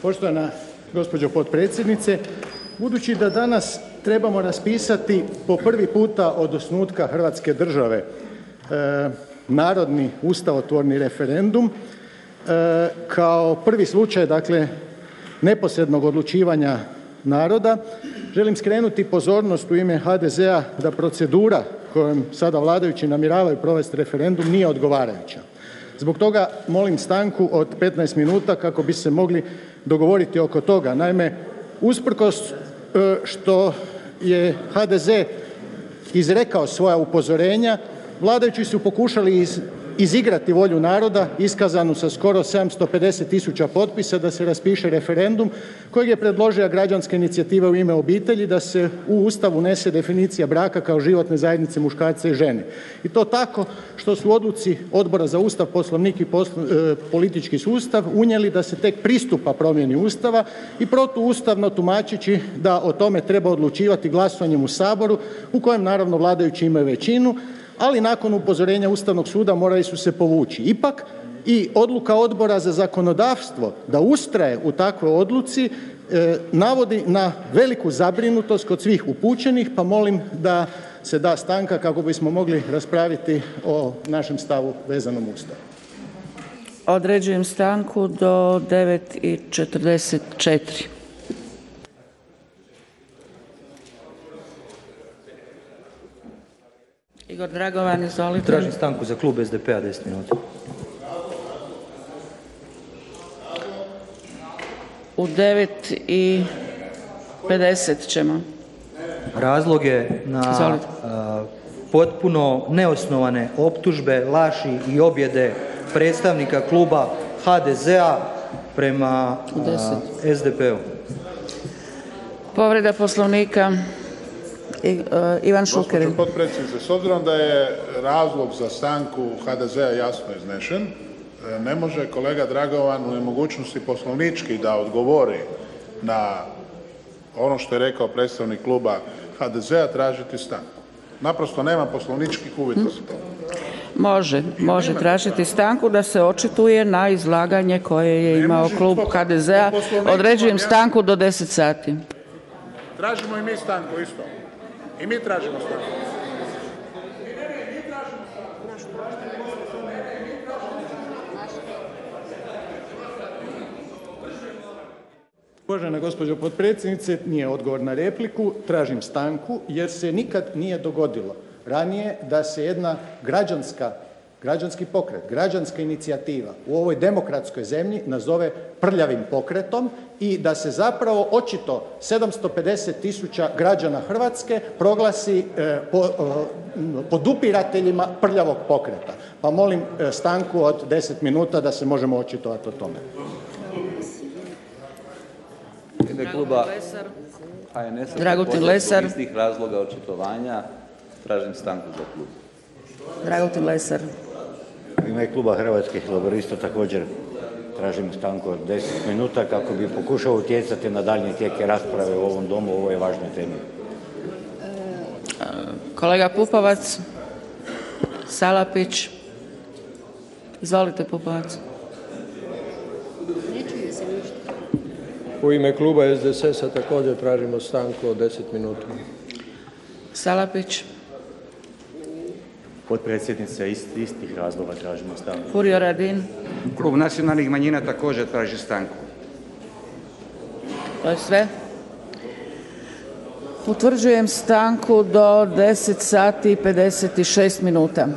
Poštovana gospođo potpredsjednice, budući da danas trebamo raspisati po prvi puta od osnutka Hrvatske države narodni ustavotvorni referendum kao prvi slučaj, dakle neposrednog odlučivanja naroda, želim skrenuti pozornost u ime HDZ-a da procedura kojom sada vladajući namjeravaju provesti referendum nije odgovarajuća. Zbog toga molim stanku od 15 minuta kako bi se mogli dogovoriti oko toga. Naime, usprkos što je HDZ izrekao svoja upozorenja, vladajući su pokušali izigrati volju naroda iskazanu sa skoro 750.000 potpisa da se raspiše referendum kojeg je predložila građanska inicijativa U ime obitelji da se u Ustav unese definicija braka kao životne zajednice muškarca i žene. I to tako što su u odluci Odbora za Ustav, Poslovnik i politički sustav unijeli da se tek pristupa promjeni Ustava i protuustavno tumačeći da o tome treba odlučivati glasovanjem u Saboru u kojem naravno vladajući imaju većinu, ali nakon upozorenja Ustavnog suda morali su se povući. Ipak i odluka Odbora za zakonodavstvo da ustraje u takvoj odluci navodi na veliku zabrinutost kod svih upućenih, pa molim da se da stanka kako bismo mogli raspraviti o našem stavu vezanom Ustavu. Određujem stanku do 9,44. Igor Dragovan, izvolite. Tražim stanku za klub SDP-a 10 minuta. U 9,50 ćemo. Razlog je na potpuno neosnovane optužbe, laži i objede predstavnika kluba HDZ-a prema SDP-u. Povreda Poslovnika. Ivan Šuker. Gospođo potpredsjednice, s obzirom da je razlog za stanku HDZ-a jasno iznešen, ne može kolega Dragovan u nemogućnosti poslovnički da odgovori na ono što je rekao predstavnik kluba HDZ-a tražiti stanku. Naprosto nema poslovničkih uvjeta za to. Može tražiti stanku da se očituje na izlaganje koje je imao klub HDZ-a. Određujem stanku do 10 sati. Tražimo i mi stanku isto. I mi tražimo stanku. Uvažena gospođo potpredsjednice, nije odgovor na repliku, tražim stanku jer se nikad nije dogodilo ranije da se jedna građanski pokret, građanska inicijativa u ovoj demokratskoj zemlji nazove prljavim pokretom i da se zapravo očito 750.000 građana Hrvatske proglasi podupirateljima prljavog pokreta. Pa molim stanku od 10 minuta da se možemo očitovati o tome. U ime kluba HNS-a Dragutin Lesar. iz tih razloga očitovanja tražim stanku za klub. Dragutin Lesar. U ime kluba Hrvatskih laburista također tražim stanku od 10 minuta kako bi pokušao utjecati na daljnji tijek rasprave u ovom domu o ovoj važnoj temi. Kolega Pupovac, Salapić. Izvolite Pupovac. U ime kluba SDSS-a također tražimo stanku od 10 minuta. Salapić. Potpredsjednice, istih razloga tražimo stanku. Furio Radin. Klub nacionalnih manjina također traži stanku. To je sve? Utvrđujem stanku do 10 sati i 56 minuta.